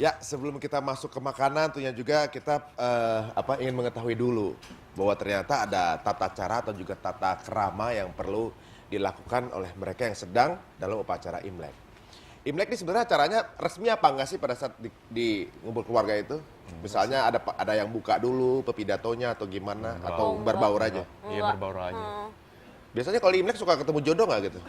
Ya, sebelum kita masuk ke makanan, tentunya juga kita ingin mengetahui dulu bahwa ternyata ada tata cara atau juga tata krama yang perlu dilakukan oleh mereka yang sedang dalam upacara Imlek. Imlek ini sebenarnya acaranya resmi apa enggak sih pada saat di ngumpul keluarga itu? Misalnya ada yang buka dulu pepidatonya atau gimana, atau berbaur aja? Iya, berbaur aja. Biasanya kalau di Imlek suka ketemu jodoh nggak gitu?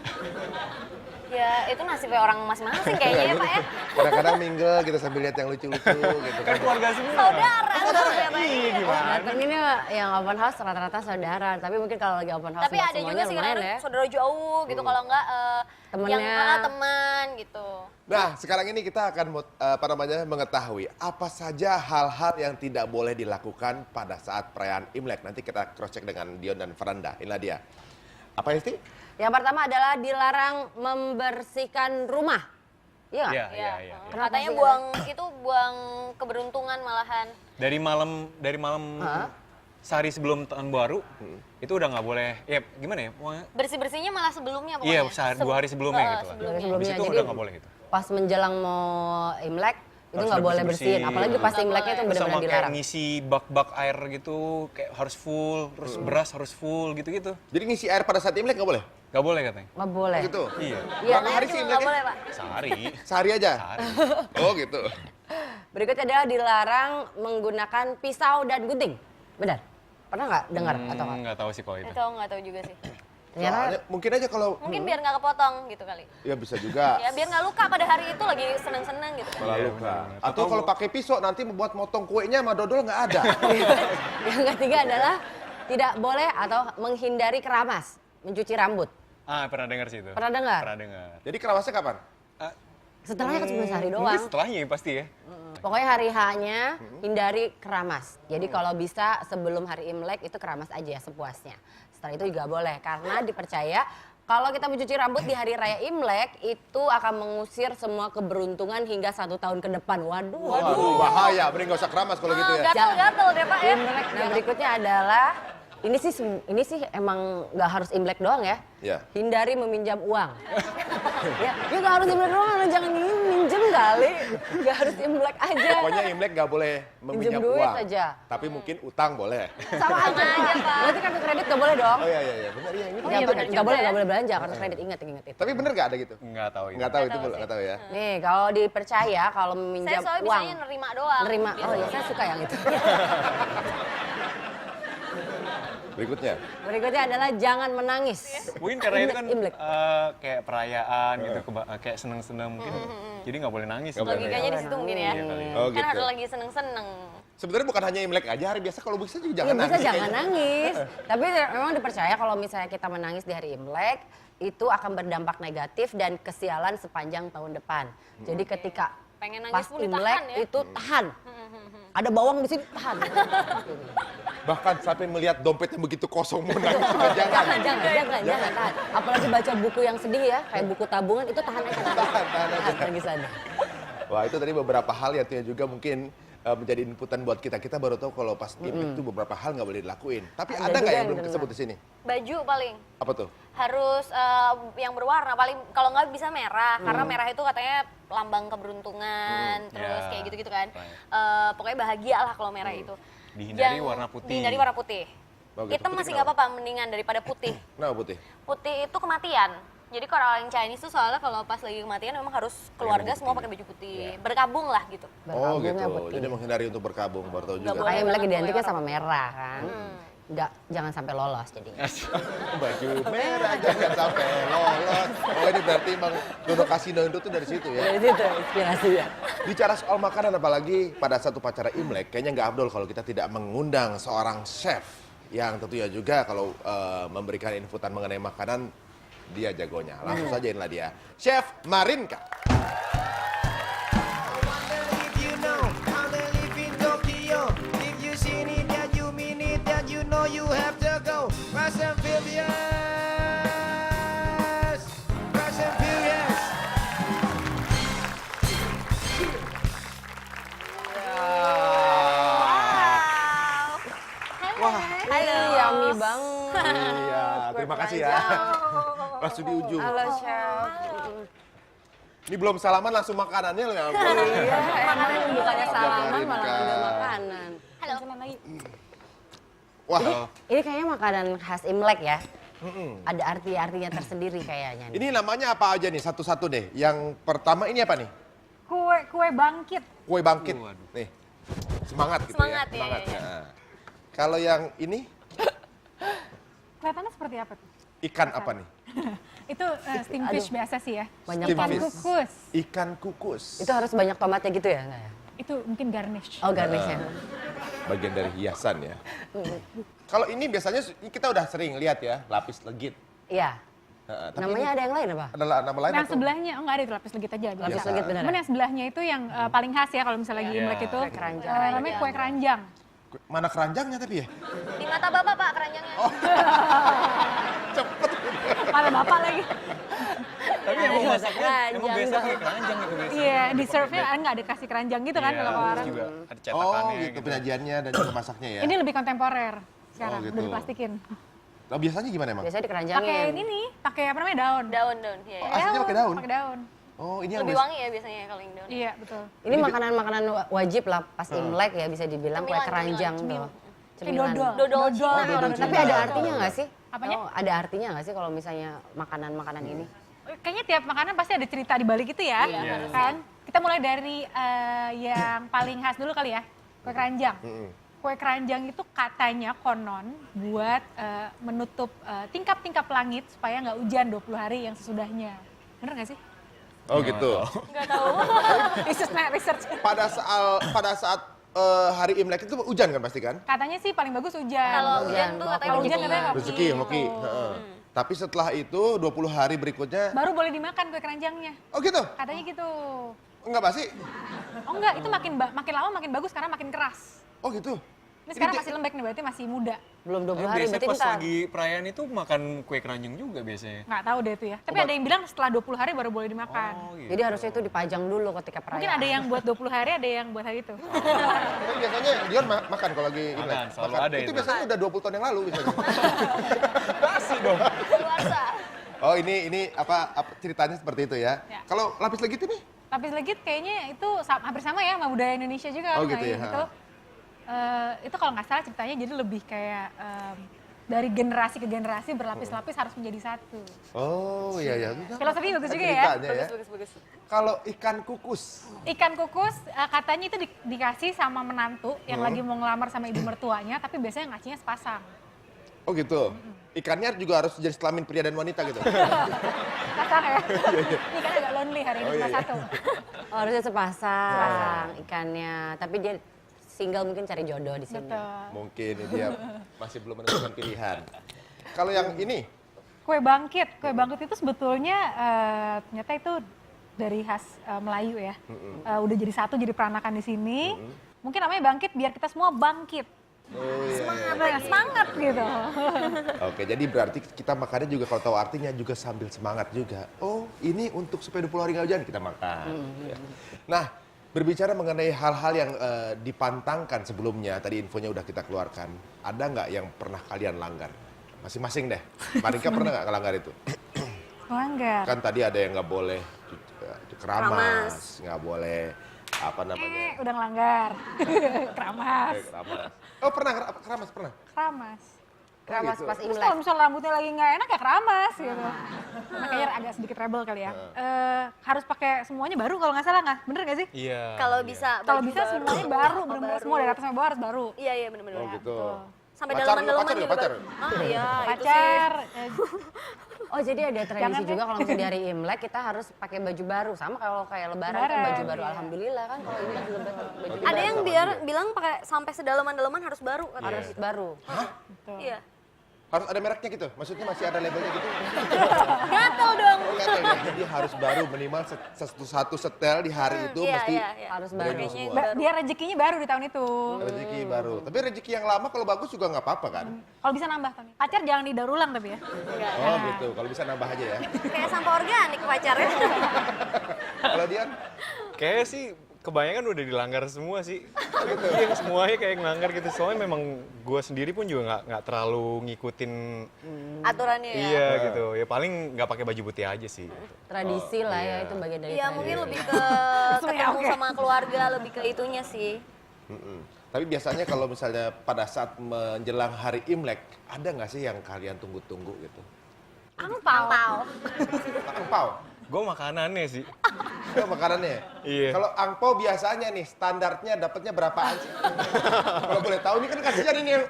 Ya itu nasibnya orang masing-masing kayaknya ya Pak ya. Kadang-kadang mingle gitu sambil lihat yang lucu-lucu gitu Kan keluarga semua. Saudara ternyata. Iya, gimana? Datang ini yang open house rata-rata saudara, tapi mungkin kalau lagi open house Tapi nggak ada juga semuanya sih lumayan kadang ya. saudara jauh gitu kalau enggak Temennya. yang teman gitu. Nah, sekarang ini kita akan mengetahui apa saja hal-hal yang tidak boleh dilakukan pada saat perayaan Imlek. Nanti kita cross check dengan Dion dan Faranda. Inilah dia. Apa Isti? Yang pertama adalah dilarang membersihkan rumah. Iya nggak? Iya. Kenapa Katanya sih, buang keberuntungan malahan. Dari malam sehari sebelum tahun baru itu udah nggak boleh. Ya gimana ya? Bersih-bersihnya malah sebelumnya Iya, pokoknya. 2 hari sebelumnya gitu lah. Dari Habis sebelumnya. itu Jadi udah nggak boleh gitu. pas menjelang mau Imlek itu Harus nggak boleh bersih-bersih. bersihin. Apalagi pas Nggak Imleknya itu boleh. Terus sama benar-benar kayak dilarang. ngisi bak-bak air gitu, kayak harus full, terus beras harus full gitu-gitu. Jadi ngisi air pada saat Imlek nggak boleh? Nggak boleh katanya. Nggak boleh. Gitu? Iya. Iya, Berapa hari sih Juga nggak Imleknya? boleh Pak. Sehari. Sehari aja? Sehari. Oh gitu. Berikutnya adalah dilarang menggunakan pisau dan gunting. Benar? Pernah nggak dengar atau nggak? Nggak tahu sih kalau itu. Itu nggak tahu juga sih. Ternyata Soalnya mungkin aja kalau Mungkin biar nggak kepotong gitu kali. ya bisa juga Ya biar nggak luka pada hari itu lagi seneng-seneng gitu kan. malah Iya, luka. benar. Atau kalau pakai pisau nanti membuat motong kuenya sama dodol nggak ada. yang ketiga adalah tidak boleh atau menghindari keramas, mencuci rambut. Pernah dengar sih itu. Pernah dengar? Pernah dengar. Jadi keramasnya kapan? Setelahnya kan cuma sehari Mungkin doang. setelahnya ya pasti ya. Pokoknya hari H-nya hindari keramas. Jadi kalau bisa sebelum hari Imlek itu keramas aja sepuasnya. Setelah itu juga boleh karena dipercaya kalau kita mencuci rambut di hari raya Imlek itu akan mengusir semua keberuntungan hingga 1 tahun ke depan. Waduh. Waduh, bahaya. Mending nggak usah keramas kalau gitu ya. Gatel-gatel deh Pak ya. Imlek. Nah berikutnya adalah ini sih emang nggak harus Imlek doang ya. Iya. Hindari meminjam uang. ya nggak harus Imlek doang, jangan minjem kali. Nggak harus Imlek aja. Pokoknya Imlek nggak boleh meminjam Minjem duit uang. aja. Tapi mungkin utang boleh. Sama aja Pak. Berarti kartu kredit nggak boleh dong. Oh iya, benar ya ini. Oh, iya, benar juga nggak ya. boleh belanja kartu kredit, ingat itu. Tapi bener nggak ada gitu? Nggak tahu itu. Nggak tahu itu tahu belum, sih. nggak tahu ya. Nih kalau dipercaya kalau Saya meminjam soalnya uang bisanya nerima doang. nerima. Gitu. Oh ya saya suka yang itu. Berikutnya. Berikutnya adalah jangan menangis. Mungkin karena itu kan Imlek. kayak perayaan gitu, kayak seneng-seneng mungkin. Jadi nggak boleh nangis. Nggak boleh Logikanya di situ mungkin ya. Iya kali ya. Oh Kan gitu. harus lagi seneng-seneng. Sebenarnya bukan hanya Imlek aja, hari biasa kalau bisa juga Ya jangan bisa nangis. jangan nangis. Tapi memang dipercaya kalau misalnya kita menangis di hari Imlek itu akan berdampak negatif dan kesialan sepanjang tahun depan. Jadi ketika Pengen nangis pas pun Imlek ditahan ya. itu tahan. Ada bawang di sini tahan. Bahkan sampai melihat dompet yang begitu kosong mau nangis juga jangan. Jangan tahan. Apalagi baca buku yang sedih ya, kayak buku tabungan itu tahan aja. Tahan aja. Nangisannya. Wah itu tadi beberapa hal yang juga mungkin menjadi inputan buat kita. Kita baru tahu kalau pas Imlek itu beberapa hal nggak boleh dilakuin. Tapi Ada ada nggak juga yang yang belum benar. disebut di sini? Baju paling Apa tuh? harus yang berwarna paling kalau nggak bisa merah karena merah itu katanya lambang keberuntungan terus Ya. kayak gitu-gitu kan. Right. Pokoknya bahagia lah kalau merah itu. Dihindari warna putih. Dihindari warna putih. Oh, gitu. Hitam Putih masih nggak kenapa? apa-apa mendingan daripada putih. Nah putih. Putih itu kematian. Jadi kalau orang Chinese tuh soalnya kalau pas lagi kematian memang harus keluarga baju semua putih. pakai baju putih. Berkabung lah gitu. Oh Berkabungnya gitu. putih. Jadi menghindari untuk berkabung baru tahu Nggak juga. boleh. Makanya Imlek banget identiknya boleh sama merah kan. Jangan sampai lolos jadinya. Baju merah jangan sampai lolos. Oh ini berarti emang Dono Kasino itu tuh dari situ ya. Dari situ inspirasinya. Bicara soal makanan apalagi pada satu upacara Imlek, kayaknya nggak afdol kalau kita tidak mengundang seorang chef yang tentunya juga kalau memberikan inputan mengenai makanan dia jagonya. Langsung saja inilah dia, Chef Marinka. If you know how to live in Tokyo, if you seen it, that you mean it, that you know you have to go. Fast and Furious, Fast and Furious. Wah, Halo. Yummy banget. iya, terima kasih ya. Langsung di ujung. Halo chef. Ini belum salaman langsung makanannya loh ya ampun. Iya, emang bukannya salaman Kabarin, malah Kak. ambil makanan. Halo. Wah, Ini kayaknya makanan khas Imlek ya. Ada arti-artinya tersendiri kayaknya nih. ini namanya apa aja nih satu-satu deh. Yang pertama ini apa nih? Kue bangkit. Kue bangkit. Waduh. Nih. Semangat gitu Semangat, ya. ya, Semangat. ya, ya. Nah. Kalau yang ini Kelihatannya seperti apa tuh? ikan apa nih? Itu steam fish biasa sih ya. Banyak Steam Ikan fish. kukus. Ikan kukus. Itu harus banyak tomatnya gitu ya? Nggak ya? Itu mungkin garnish. Oh garnishnya. Bagian dari hiasan ya. Kalau ini biasanya kita udah sering lihat ya, lapis legit. Iya. Tapi Namanya ada yang lain apa? ada nama lain Yang atau? sebelahnya, oh nggak ada itu lapis legit aja. Lapis biasa. legit beneran? Cuman yang sebelahnya itu yang paling khas ya kalau misalnya lagi Iya. Imlek itu. Kue keranjang. Namanya kue keranjang. Mana keranjangnya tapi ya? Di mata Bapak, Pak, keranjangnya. Cepet. Malah bapak lagi. Tapi emang masaknya emang keranjang biasa dong. kayak keranjang gitu biasanya. Iya, di serve-nya nggak ada kasih keranjang gitu kan Iya, kalau terus orang. juga ada Oh cetakannya gitu penyajiannya dan juga masaknya ya. Ini lebih kontemporer sekarang, Oh, gitu. udah diplastikin. Nah, biasanya gimana emang? Biasanya Pakai dikeranjangin. ini, pakai apa namanya daun. Daun-daun, iya. Oh, aslinya pakai daun? Pakai daun. Oh ini yang Lebih wangi ya biasanya kalau yang daun. Iya, betul. Ini makanan-makanan wajib lah pas Imlek ya bisa dibilang kue Cemilan, keranjang cemilan, tuh. Kayak dodol. Dodol Cina. orang dodol Indonesia. Tapi ada artinya nggak sih? Apanya? Oh, ada artinya nggak sih kalau misalnya makanan-makanan ini? Kayaknya tiap makanan pasti ada cerita di balik itu ya, kan? Kita mulai dari yang paling khas dulu kali ya, kue keranjang. Kue keranjang itu katanya konon buat menutup tingkap-tingkap langit supaya nggak hujan 20 hari yang sesudahnya. Bener nggak sih? Oh gitu. Nggak tahu. Research. Pada saat hari Imlek itu hujan kan pasti kan? Katanya sih paling bagus hujan. Kalau Hujan, hujan tuh bawa katanya Kalau hujan rezeki. katanya hoki. Rezeki, hoki. Tuh. Heeh. Tapi setelah itu 20 hari berikutnya, Baru boleh dimakan kue keranjangnya. oh gitu? Katanya gitu. Enggak pasti? Oh enggak, itu makin lama makin bagus karena makin keras. Oh gitu? Ini sekarang masih lembek nih, berarti masih muda. Belum 20 hari Biasanya berarti pas ntar. lagi perayaan itu makan kue keranjang juga biasanya. Nggak tahu deh itu ya. Tapi ada yang bilang setelah 20 hari baru boleh dimakan. Oh gitu. Jadi harusnya itu dipajang dulu ketika perayaan. Mungkin ada yang buat 20 hari, ada yang buat hari itu. Tapi biasanya Dion makan kalau lagi Imlek. Makan, selalu ada Itu itu. biasanya udah 20 tahun yang lalu biasanya. Basi dong. Keluarsa. Oh ini apa ceritanya seperti itu ya. Ya. Kalau lapis legit ini? Lapis legit kayaknya itu hampir sama ya sama budaya Indonesia juga. Oh, kan, gitu ya, kayak gitu. Itu kalau nggak salah ceritanya jadi lebih kayak dari generasi ke generasi berlapis-lapis harus menjadi satu. Oh iya. Filosofi bagus juga ya. Ceritanya ya. Bagus. Kalau ikan kukus. Ikan kukus katanya itu dikasih sama menantu yang lagi mau ngelamar sama ibu mertuanya, tapi biasanya ngasihnya sepasang. Oh gitu. Ikannya juga harus jadi kelamin pria dan wanita gitu. Kasar ya. Ini kan agak lonely hari ini Oh, cuma iya. satu. Oh, harusnya sepasang ikannya. Tapi dia single mungkin cari jodoh di sini. Betul. Mungkin dia masih belum menentukan pilihan. Kalau yang ini, Kue bangkit itu sebetulnya ternyata itu dari khas Melayu ya. Udah jadi satu, jadi peranakan di sini. Mungkin namanya bangkit biar kita semua bangkit. oh iya. Semangat gitu. Oke, jadi berarti kita makannya juga kalau tahu artinya juga sambil semangat juga. Oh, ini untuk supaya 20 hari nggak hujan kita makan. Ya. Nah, berbicara mengenai hal-hal yang dipantangkan sebelumnya, tadi infonya udah kita keluarkan. Ada nggak yang pernah kalian langgar? Masing-masing deh. Marika pernah nggak ngelanggar itu? Melanggar. Kan tadi ada yang nggak boleh keramas, nggak boleh apa namanya? Udah ngelanggar. Keramas. Keramas. Oh pernah keramas pernah. Keramas. Keramas gitu. pas Terus Imlek. kalau misal rambutnya lagi nggak enak ya keramas gitu. Makanya agak sedikit rebel kali ya. Harus pakai semuanya baru kalau nggak salah nggak? Bener nggak sih? Iya. Kalau bisa Kalau baju bisa baru, semuanya apa baru, bener-bener baru. semua dari atas sampai bawah harus baru. Iya benar-benar. Oh gitu. Sampai Pacar, dalaman-dalaman pacar juga nggak, pacar? baru. Ah iya, itu sih. Pacar, Oh jadi ada tradisi Jangan, juga deh. kalau misalnya di hari Imlek kita harus pakai baju baru. Sama kalau kayak lebaran kan Lebaran, baju baru. iya. Alhamdulillah kan kalau Imlek juga baju Ada baru. yang bilang pakai sampai sedalaman-dalaman harus baru katanya. harus baru. Betul. Iya. Harus ada mereknya gitu? Maksudnya masih ada labelnya gitu? Gatel dong. Enggak tahu ya. Jadi harus baru minimal satu setel di hari itu Iya, mesti iya. Harus brand baru. new Kayaknya semua. Biar rezekinya baru di tahun itu. Rezeki baru. Tapi rezeki yang lama kalau bagus juga nggak apa-apa kan? Kalau bisa nambah tahun ini. Pacar jangan didaur ulang tapi ya. Enggak. Oh gitu. Kalau bisa nambah aja ya. Kayak sampah organik pacarnya. Kalau Dian? Kayaknya sih kebanyakan udah dilanggar semua sih. Iya, semuanya kayak ngelanggar gitu. Soalnya memang gue sendiri pun juga nggak terlalu ngikutin Aturannya ya. iya gitu. Ya paling nggak pakai baju putih aja sih. Gitu. Tradisi lah ya, iya. itu bagian dari Iya, tradisi. mungkin lebih ke ketemu sama keluarga, lebih ke itunya sih. Tapi biasanya kalau misalnya pada saat menjelang hari Imlek, ada nggak sih yang kalian tunggu-tunggu gitu? Angpau. Angpau. Gue makanannya sih. Itu makanannya. Iya. Kalau angpau biasanya nih standarnya dapatnya berapaan sih? Kalau boleh tahu ini kan kasihan ini yang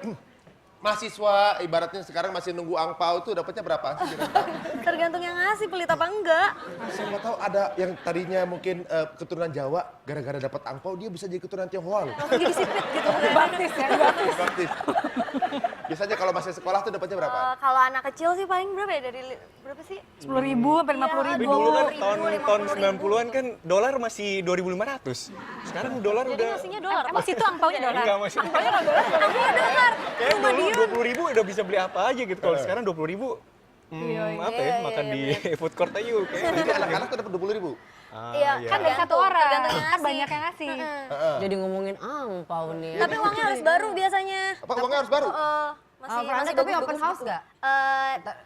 mahasiswa ibaratnya sekarang masih nunggu angpau itu dapatnya berapaan sih? Tergantung yang ngasih, pelit apa enggak. Siapa tahu ada yang tadinya mungkin keturunan Jawa gara-gara dapat angpau dia bisa jadi keturunan Tionghoa loh. Langsung jadi sipit gitu. Baptis ya, baptis. Baptis. Biasanya kalau masih sekolah tuh dapatnya berapaan? Kalau anak kecil sih paling berapa ya? Dari berapa sih? 10.000 sampai 50.000. Tapi dulu kan 20.000, tahun 50.000. 90-an kan dolar masih 2.500. Sekarang dolar Jadi udah ngasihnya dolar. Emang situ angpaunya dolar? enggak masih. Angpaunya dolar. Kayak dulu 20.000 udah bisa beli apa aja gitu. Kalau sekarang 20.000 apa ya, makan di food court aja yuk. Jadi anak-anak tuh dapat 20.000. Iya, Kan dari satu orang, tergantung yang kan ngasih. banyak yang ngasih. Jadi ngomongin angpau nih. Tapi uangnya harus baru biasanya. Apa uangnya harus baru? Franda tapi open house nggak?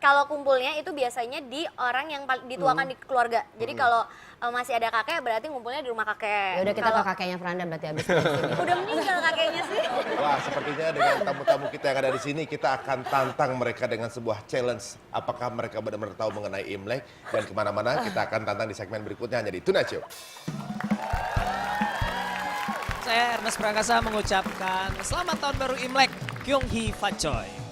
Kalau kumpulnya itu biasanya di orang yang dituakan di keluarga. Jadi kalau masih ada kakek berarti ngumpulnya di rumah kakek. Ya udah kita Kalau ke kakeknya Franda berarti habis dari sini. udah meninggal kakeknya sih. Wah, sepertinya dengan tamu-tamu kita yang ada di sini, kita akan tantang mereka dengan sebuah challenge. Apakah mereka benar-benar tahu mengenai Imlek? Dan kemana-mana kita akan tantang di segmen berikutnya hanya di Tonight Show. Saya Ernest Prakasa mengucapkan selamat tahun baru Imlek, Kyung Hee Fat Choi.